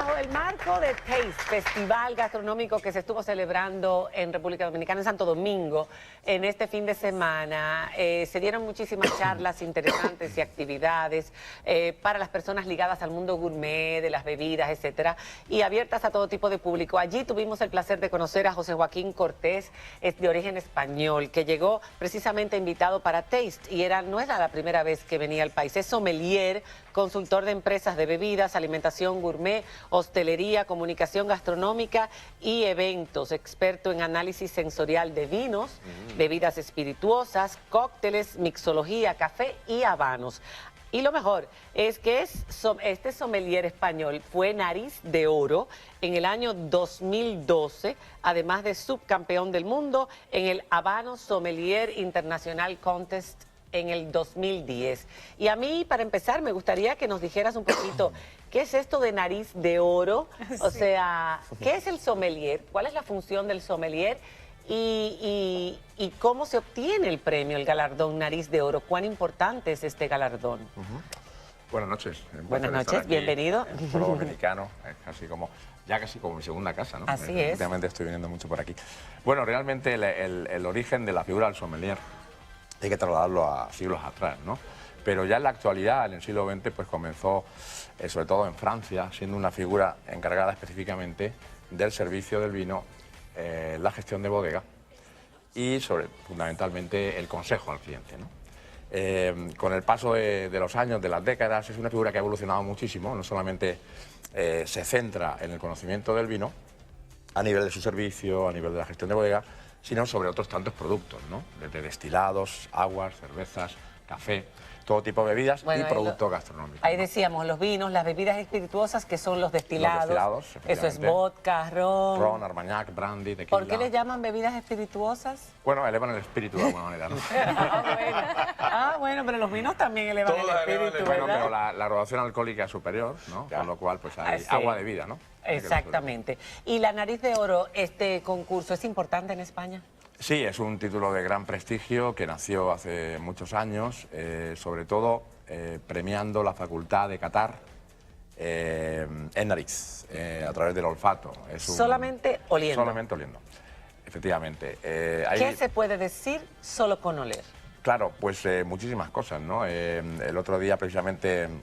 bajo el marco de Taste, festival gastronómico que se estuvo celebrando en República Dominicana, en Santo Domingo, en este fin de semana, se dieron muchísimas charlas interesantes y actividades para las personas ligadas al mundo gourmet, de las bebidas, etcétera, y abiertas a todo tipo de público. Allí tuvimos el placer de conocer a José Joaquín Cortés, es de origen español, que llegó precisamente invitado para Taste, y no era la primera vez que venía al país. Es sommelier, consultor de empresas de bebidas, alimentación gourmet, hostelería, comunicación gastronómica y eventos, experto en análisis sensorial de vinos, bebidas espirituosas, cócteles, mixología, café y habanos. Y lo mejor es que este sommelier español fue Nariz de Oro en el año 2012, además de subcampeón del mundo en el Habano Sommelier International Contest en el 2010. Y a mí, para empezar, me gustaría que nos dijeras un poquito, ¿qué es esto de Nariz de Oro? O sea, ¿qué es el sommelier? ¿Cuál es la función del sommelier? Y cómo se obtiene el premio, el galardón Nariz de Oro. ¿Cuán importante es este galardón? Buenas noches. Buenas noches, bienvenido. En el pueblo dominicano, casi como mi segunda casa, ¿no? Así es. Últimamente estoy viniendo mucho por aquí. Bueno, realmente el origen de la figura del sommelier hay que trasladarlo a siglos atrás, ¿no? Pero ya en la actualidad, en el siglo XX, pues comenzó, sobre todo en Francia, siendo una figura encargada específicamente del servicio del vino, la gestión de bodega y fundamentalmente el consejo al cliente, ¿no? Con el paso de los años, de las décadas, es una figura que ha evolucionado muchísimo. No solamente se centra en el conocimiento del vino a nivel de su servicio, a nivel de la gestión de bodega, sino sobre otros tantos productos, ¿no? Desde destilados, aguas, cervezas, café, todo tipo de bebidas y productos gastronómicos. Ahí decíamos, los vinos, las bebidas espirituosas, que son los destilados. Eso es vodka, ron. Ron, armagnac, brandy, tequila. ¿Por qué le llaman bebidas espirituosas? Bueno, elevan el espíritu de alguna manera, ¿no? Bueno, pero los vinos también elevan el espíritu, Bueno, pero la graduación alcohólica es superior, ¿no? Con lo cual, pues hay agua de vida, ¿no? Exactamente. ¿Y la Nariz de Oro, este concurso, es importante en España? Sí, es un título de gran prestigio que nació hace muchos años, sobre todo premiando la facultad de catar en nariz, a través del olfato. Solamente oliendo. Solamente oliendo, efectivamente. ¿Qué se puede decir solo con oler? Claro, pues muchísimas cosas, ¿no? El otro día, precisamente, en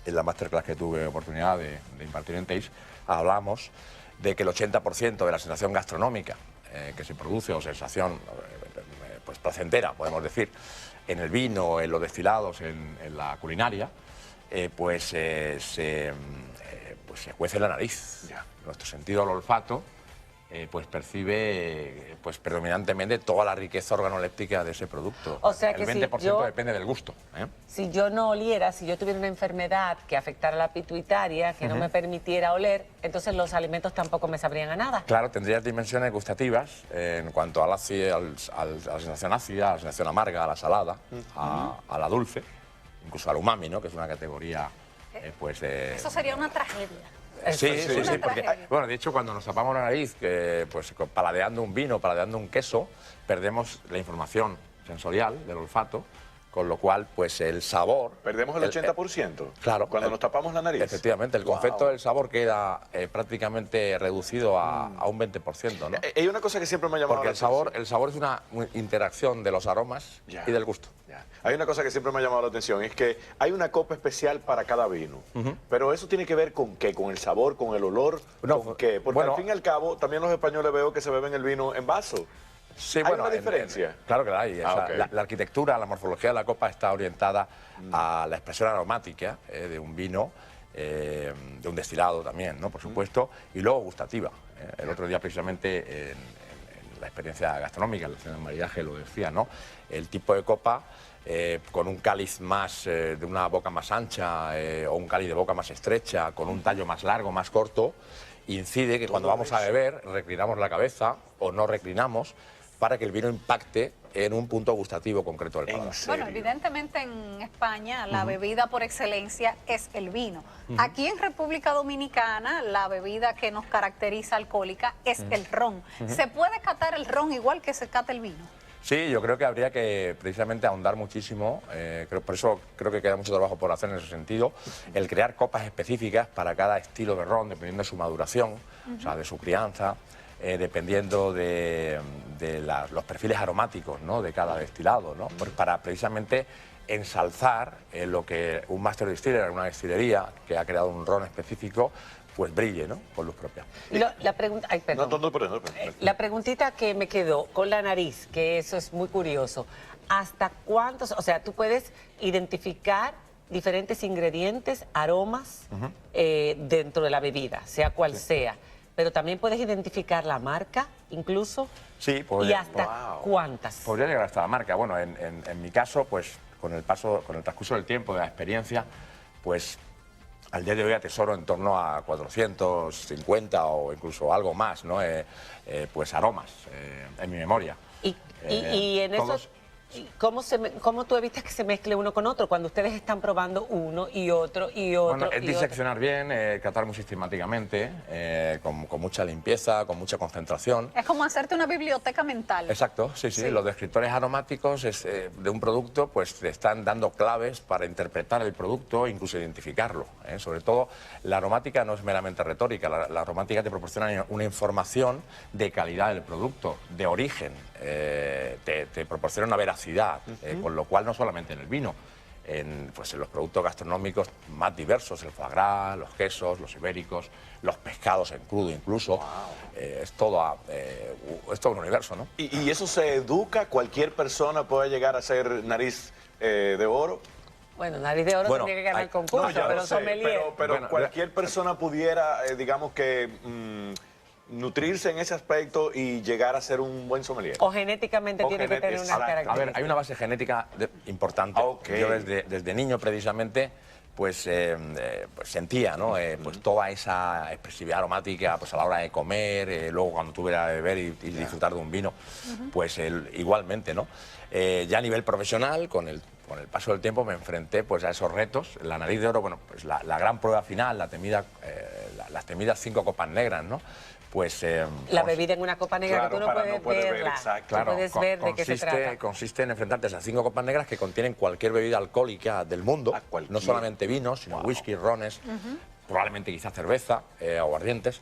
la masterclass que tuve oportunidad de impartir en Taste, hablamos de que el 80% de la sensación gastronómica que se produce, o sensación pues placentera, podemos decir, en el vino, en los destilados, en la culinaria, pues se cuece en la nariz. Nuestro sentido del olfato pues percibe predominantemente toda la riqueza organoléptica de ese producto. O sea que el 20% depende del gusto. Si yo no oliera, si yo tuviera una enfermedad que afectara la pituitaria, que no me permitiera oler, entonces los alimentos tampoco me sabrían a nada. Claro, tendrías dimensiones gustativas en cuanto a la sensación ácida, a la sensación amarga, a la salada, a la dulce, incluso al umami, ¿no? Que es una categoría Eso sería una tragedia. Sí, porque, bueno, de hecho, cuando nos tapamos la nariz, paladeando un vino, paladeando un queso, perdemos la información sensorial del olfato, con lo cual, pues el sabor... ¿Perdemos el 80%? Claro. Cuando nos tapamos la nariz. Efectivamente, el concepto del sabor queda prácticamente reducido a un 20%, ¿no? Hay una cosa que siempre me ha llamado porque la atención. el sabor es una interacción de los aromas y del gusto. Hay una cosa que siempre me ha llamado la atención, es que hay una copa especial para cada vino. Pero eso tiene que ver con ¿qué? ¿Con el sabor, con el olor? ¿Con qué? Porque al fin y al cabo, también los españoles veo que se beben el vino en vaso. Sí, ¿Hay una diferencia? Claro que la hay. La arquitectura, la morfología de la copa está orientada a la expresión aromática de un vino, de un destilado también, ¿no? Por supuesto, y luego gustativa. El otro día, precisamente, en la experiencia gastronómica, la cena de maridaje lo decía, ¿no? El tipo de copa con un cáliz más de una boca más ancha o un cáliz de boca más estrecha, con un tallo más largo, más corto, incide que cuando vamos a beber reclinamos la cabeza o no reclinamos para que el vino impacte en un punto gustativo concreto del paladar. Bueno, evidentemente en España la bebida por excelencia es el vino. Aquí en República Dominicana la bebida que nos caracteriza alcohólica es el ron. ¿Se puede catar el ron igual que se cata el vino? Sí, yo creo que habría que precisamente ahondar muchísimo, por eso creo que queda mucho trabajo por hacer en ese sentido, el crear copas específicas para cada estilo de ron, dependiendo de su maduración, o sea, de su crianza, dependiendo de los perfiles aromáticos, ¿no?, de cada destilado, ¿no?, para precisamente ensalzar lo que un master distiller, una destilería que ha creado un ron específico, pues brille, ¿no?, con luz propia. La pregunta, ay, perdón. La preguntita que me quedó con la nariz, que eso es muy curioso. ¿Hasta cuántos, o sea, tú puedes identificar diferentes ingredientes, aromas dentro de la bebida, sea cual sea, pero también puedes identificar la marca incluso? Sí, ¿Y hasta cuántas? Podría llegar hasta la marca. Bueno, en mi caso, pues con el transcurso del tiempo, de la experiencia, pues al día de hoy atesoro en torno a 450 o incluso algo más, ¿no?, pues aromas en mi memoria. Y en todos... eso, ¿cómo tú evitas que se mezcle uno con otro cuando ustedes están probando uno y otro y otro? Bueno, es diseccionar bien, catar muy sistemáticamente, con mucha limpieza, con mucha concentración. Es como hacerte una biblioteca mental. Exacto, sí. Los descriptores aromáticos de un producto pues te están dando claves para interpretar el producto e incluso identificarlo. Sobre todo, la aromática no es meramente retórica, la aromática te proporciona una información de calidad del producto, de origen, te proporciona una veracidad. Con lo cual no solamente en el vino, pues en los productos gastronómicos más diversos, el foie gras, los quesos, los ibéricos, los pescados en crudo incluso, es todo un universo, ¿no? ¿Y eso se educa? ¿Cualquier persona puede llegar a ser nariz de oro? Bueno, nariz de oro tendría que ganar el concurso, pero sommelier. Pero cualquier persona pudiera, digamos que... nutrirse en ese aspecto y llegar a ser un buen sommelier. O genéticamente tiene que tener unas características. A ver, hay una base genética importante. Yo desde niño precisamente pues sentía, ¿no?, pues toda esa expresividad aromática pues a la hora de comer, luego cuando tuve a beber y disfrutar de un vino, pues igualmente, ¿no? Ya a nivel profesional, con el paso del tiempo me enfrenté pues a esos retos. La nariz de oro, bueno, pues la gran prueba final, las temidas 5 copas negras, ¿no? Pues, la bebida en una copa negra, claro, que tú no puedes verla. Claro, no puedes ver de qué se trata. Consiste en enfrentarte a esas 5 copas negras que contienen cualquier bebida alcohólica del mundo, no solamente vinos, sino whisky, rones, probablemente quizás cerveza o aguardientes.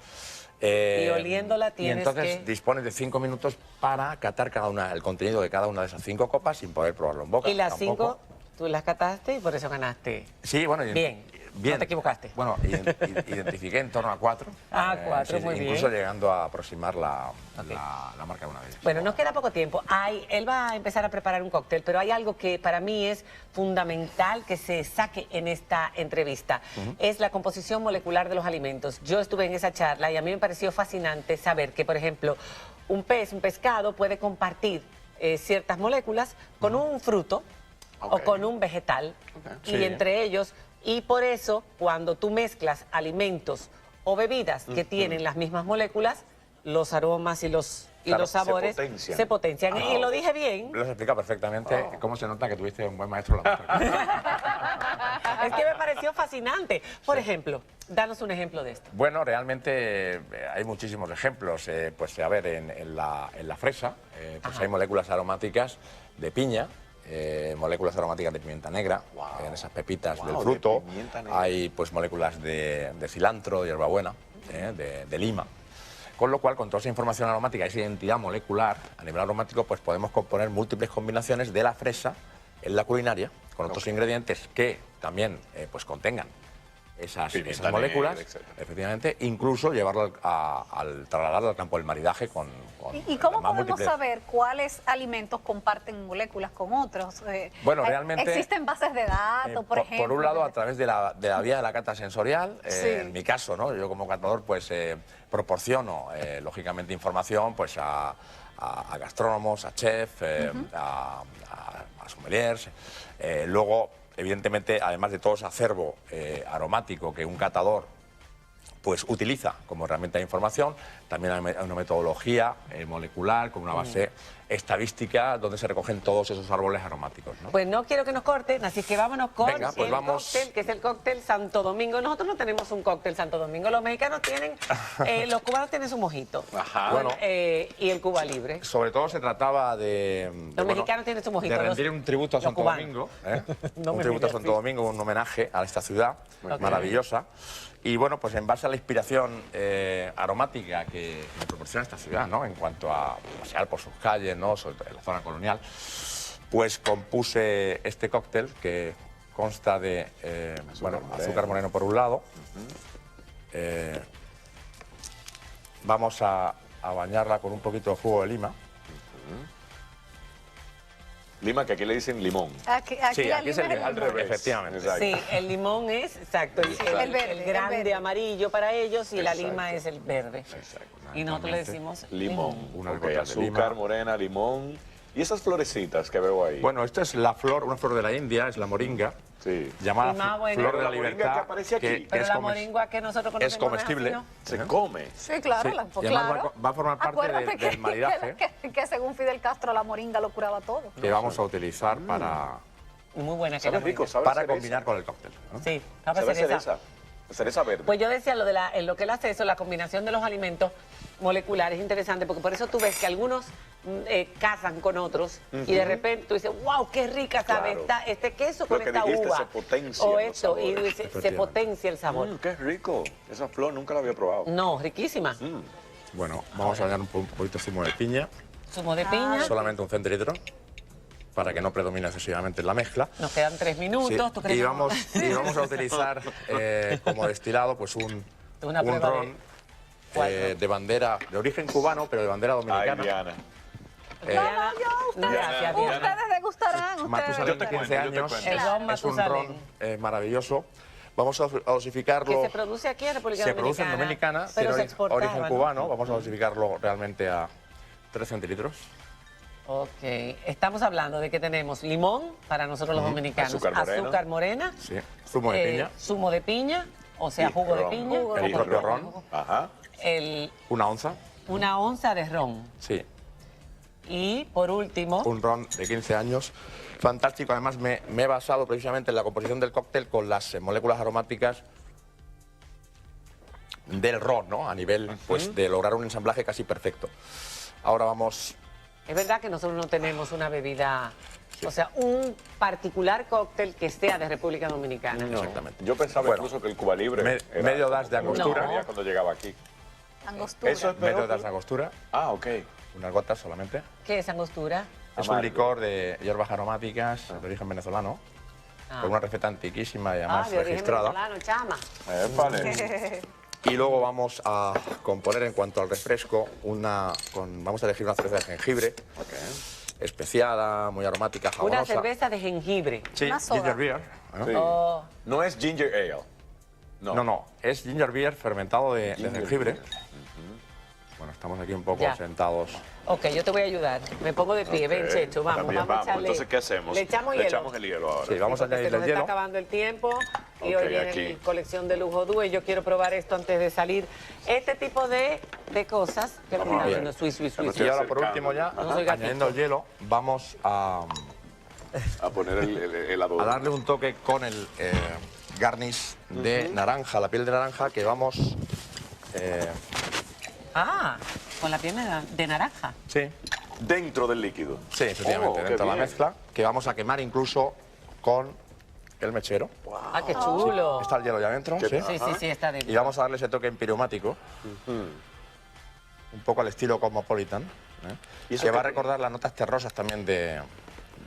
Y oliéndola tienes y entonces dispones de 5 minutos para catar el contenido de cada una de esas 5 copas sin poder probarlo en boca. Y las 5 tú las cataste y por eso ganaste. Sí, bueno, bien. No te equivocaste. Bueno, identifiqué en torno a 4. 4, muy bien. Incluso llegando a aproximar la marca de una de ellas. Bueno, nos queda poco tiempo. Él va a empezar a preparar un cóctel, pero hay algo que para mí es fundamental que se saque en esta entrevista. Es la composición molecular de los alimentos. Yo estuve en esa charla y a mí me pareció fascinante saber que, por ejemplo, un pescado puede compartir ciertas moléculas con un fruto o con un vegetal. Y entre ellos... Y por eso, cuando tú mezclas alimentos o bebidas que tienen las mismas moléculas, los aromas y los sabores se potencian. Y lo dije bien. Lo has explicado perfectamente. ¿Cómo se nota que tuviste un buen maestro? Es que me pareció fascinante. Por ejemplo, danos un ejemplo de esto. Bueno, realmente hay muchísimos ejemplos. Pues a ver, en la fresa pues hay moléculas aromáticas de piña, moléculas aromáticas de pimienta negra, en esas pepitas del fruto. Hay pues moléculas de cilantro, de hierbabuena, de lima. Con lo cual, con toda esa información aromática, esa identidad molecular a nivel aromático, pues podemos componer múltiples combinaciones de la fresa en la culinaria con otros ingredientes que también pues contengan esas moléculas, efectivamente, incluso llevarlo trasladarlo al campo del maridaje con ¿Y cómo podemos saber cuáles alimentos comparten moléculas con otros? Bueno, realmente... ¿Existen bases de datos, por ejemplo? Por un lado, a través de la vía de la cata sensorial, en mi caso, ¿no? Yo como catador, pues proporciono, lógicamente, información pues a gastrónomos, a chefs, a sommeliers, luego... Evidentemente, además de todo ese acervo aromático que un catador pues utiliza como herramienta de información, también hay una metodología molecular con una base estadística donde se recogen todos esos árboles aromáticos, ¿no? Pues no quiero que nos corten, así que vámonos con Venga, pues el vamos. cóctel, que es el cóctel Santo Domingo. Nosotros no tenemos un cóctel Santo Domingo, los mexicanos tienen, los cubanos tienen su mojito. Ajá. Bueno. Y el Cuba Libre. Sobre todo se trataba Los mexicanos tienen su mojito. de rendir un tributo a los Santo cubanos. Domingo, No un me tributo a mires Santo así. Domingo, un homenaje a esta ciudad maravillosa. Y bueno, pues en base a la inspiración aromática que me proporciona esta ciudad, ¿no? En cuanto a pasear por sus calles, ¿no? Sobre todo en la zona colonial, pues compuse este cóctel que consta de azúcar moreno por un lado. Vamos a bañarla con un poquito de jugo de lima. Lima, que aquí le dicen limón. Aquí Sí, la aquí es el lima Al revés. efectivamente. Exacto. Sí, el limón es, exacto, El verde, el grande el verde. amarillo para ellos y la Exacto. lima es el verde. Exacto, Y nosotros le naturalmente. decimos Limón. Unas Ok, gotas de azúcar, lima. morena, limón. ¿Y esas florecitas que veo ahí? Bueno, esta es la flor, una flor de la India, es la moringa, Sí. llamada Y más bueno. flor de la La moringa libertad. que aparece aquí. Pero es la comes- moringua que nosotros conocemos es comestible. no es así, Se come. Sí, claro, Sí, pues y además claro. va a formar parte Acuérdate del maridaje. que según Fidel Castro la moringa lo curaba todo. que vamos a utilizar ¿no? Y muy buena que Sabe la rico, moringa. sabe para cereza. combinar con el cóctel, ¿no? Sí, sabe Sabe cereza. cereza. Cereza verde. Pues yo decía en lo que él hace eso, la combinación de los alimentos moleculares es interesante, porque por eso tú ves que algunos casan con otros y de repente tú dices, wow, qué rica sabe Claro. este queso Lo con que esta dijiste, uva. se potencian o los esto, y sabores. dice, se Efectivamente. potencia el sabor. Qué rico. Esa flor nunca la había probado. No, riquísima. Bueno, vamos a bañar un poquito de zumo de piña, Zumo de piña. solamente un centilitro, para que no predomine excesivamente la mezcla. Nos quedan 3 minutos. Sí, ¿Tú crees y, que vamos, y vamos a utilizar como destilado pues un Una prueba de- ron ¿Cuál? de bandera, de origen cubano, pero de bandera Ay, dominicana. Diana. Diana, gracias, Diana. Ustedes degustarán. Matusalén Yo de te 15 cuento, yo te años. cuento. El ron Es un Matusalén. ron maravilloso. Vamos a dosificarlo. Que se produce aquí en República Se Dominicana. produce en Dominicana, pero tiene se exportaba, origen ¿no? cubano. Vamos a dosificarlo realmente a 3 centilitros. Ok, estamos hablando de que tenemos limón para nosotros los dominicanos, Azúcar morena. morena, Sí. Zumo de piña. zumo de piña, o sea, Y jugo de ron. piña, El propio ron. Ajá. Una onza. una onza de ron Sí. y por último, Un ron de 15 años. Fantástico. Además, me he basado precisamente en la composición del cóctel con las moléculas aromáticas del ron, ¿no? A nivel pues, de lograr un ensamblaje casi perfecto. Ahora vamos. es verdad que nosotros no tenemos una bebida, o sea, un particular cóctel que sea de República Dominicana. Exactamente. Yo pensaba Bueno, incluso que el Cuba Libre era medio das de como angostura. lo que cuando llegaba aquí. Angostura. Eso es Medio peor. de la angostura, Ah, ok. unas gotas solamente. ¿Qué es angostura? Es un Amargo. licor de hierbas aromáticas de origen venezolano, Ah. con una receta antiquísima y Ah, además de origen registrada. venezolano, chama. Épale. Y luego vamos a componer en cuanto al refresco vamos a elegir una cerveza de jengibre, especiada, muy aromática, Una jabonosa. cerveza de jengibre. Sí, Una soda. ginger beer. ¿no? Sí. Oh. No es ginger ale. No, es ginger beer fermentado de Ginger jengibre. beer. Bueno, estamos aquí un poco Ya. sentados. Ok, yo te voy a ayudar. Me pongo de pie. Ven, Ok, Checho, vamos, también vamos a echarle. Entonces, ¿qué hacemos? Le echamos Le hielo. echamos el hielo ahora. Sí, vamos a Porque se añadirle nos el está hielo. acabando el tiempo y Ok, hoy viene aquí. mi colección de lujo dúo y yo quiero probar esto antes de salir. Este tipo de cosas que me Vamos a están ver. haciendo swiss. Y ahora, por último, ya, No soy gatito. añadiendo el hielo, vamos a A poner el adobo. darle un toque con el garnish de naranja, la piel de naranja, que vamos... Ah, con la piel de naranja. sí, Dentro del líquido. sí, efectivamente, Oh, qué dentro de la bien. mezcla, que vamos a quemar incluso con el mechero. Ah, qué chulo. Está el hielo ya dentro, ¿Qué ¿sí? tal? Sí, está Y dentro. vamos a darle ese toque empiromático, un poco al estilo Cosmopolitan, ¿Y eso que va a qué- recordar las notas terrosas también de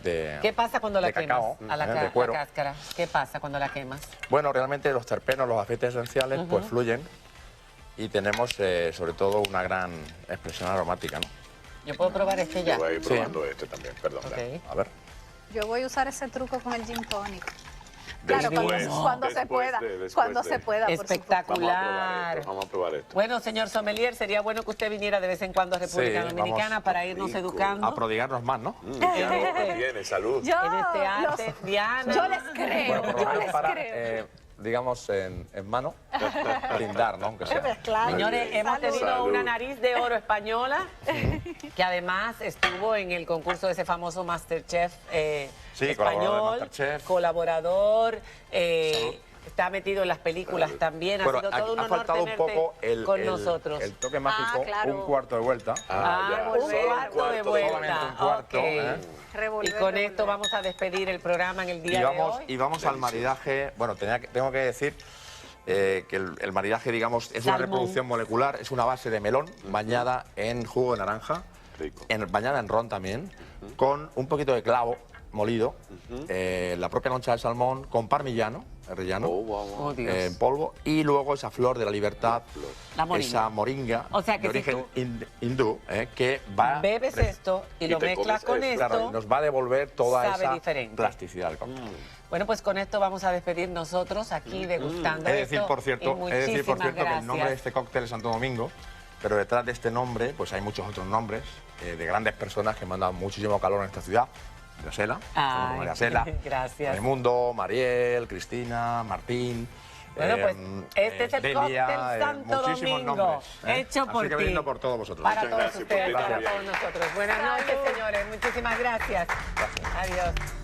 ¿Qué pasa cuando la de quemas? cacao, A la, de cuero. la cáscara. ¿Qué pasa cuando la quemas? Bueno, realmente los terpenos, los aceites esenciales, pues fluyen y tenemos sobre todo una gran expresión aromática, ¿no? Yo puedo probar este ya. Yo voy a ir probando este también, perdón. Ok. A ver. Yo voy a usar ese truco con el gin tonic. Después, Claro, cuando se después pueda. de- después Cuando de- se pueda, por supuesto. Espectacular. Vamos a probar esto. Bueno, señor sommelier, sería bueno que usted viniera de vez en cuando a República Sí, Dominicana vamos. para irnos Rico. educando A prodigarnos más, ¿no? Ya no tiene salud. Yo en este arte. los- Diana. yo les creo, Bueno, por lo yo menos les para creo. digamos, en mano, brindar, ¿no? Aunque sea. Claro. Señores, hemos tenido Salud. una nariz de oro española, que además estuvo en el concurso de ese famoso Masterchef Sí, colaborador de español, Masterchef. colaborador, está metido en las películas también, ha Bueno, sido todo un ha honor faltado un tenerte poco con nosotros. el toque mágico, claro. un cuarto de vuelta. Ya. Un volver. cuarto de vuelta. Solamente un cuarto, Ok. ¿eh? Revolver, Y con revolver. esto vamos a despedir el programa en el día de hoy. Y vamos al maridaje. Bueno, tengo que decir que el maridaje, digamos, es una Salmón. reproducción molecular, es una base de melón bañada en jugo de naranja, Rico. bañada en ron también, con un poquito de clavo molido, la propia loncha de salmón con parmigiano, rellano, Oh, wow, wow. Oh, Dios. en polvo, y luego esa flor de la libertad, La moringa. esa moringa O sea que de si origen hindú, que va Bebes esto y lo te mezclas comes con esto. claro, esto. y nos va a devolver toda sabe esa diferente. plasticidad del cóctel. Bueno, pues con esto vamos a despedir nosotros aquí degustando He de decir, esto. por Y cierto, que el muchísimas nombre de gracias. este cóctel es Santo Domingo, pero detrás de este nombre pues hay muchos otros nombres de grandes personas que me han dado muchísimo calor en esta ciudad. Gracela, Ay, Gracela, gracias. Raimundo, Mariel, Cristina, Martín. Bueno, pues este es el Delia, cóctel Santo muchísimos Domingo, nombres, hecho por Así que ti. brindo por todos vosotros. Para Muchas todos gracias por ustedes, brindar para bien. todos nosotros. Buenas noches, señores. Muchísimas gracias. Adiós.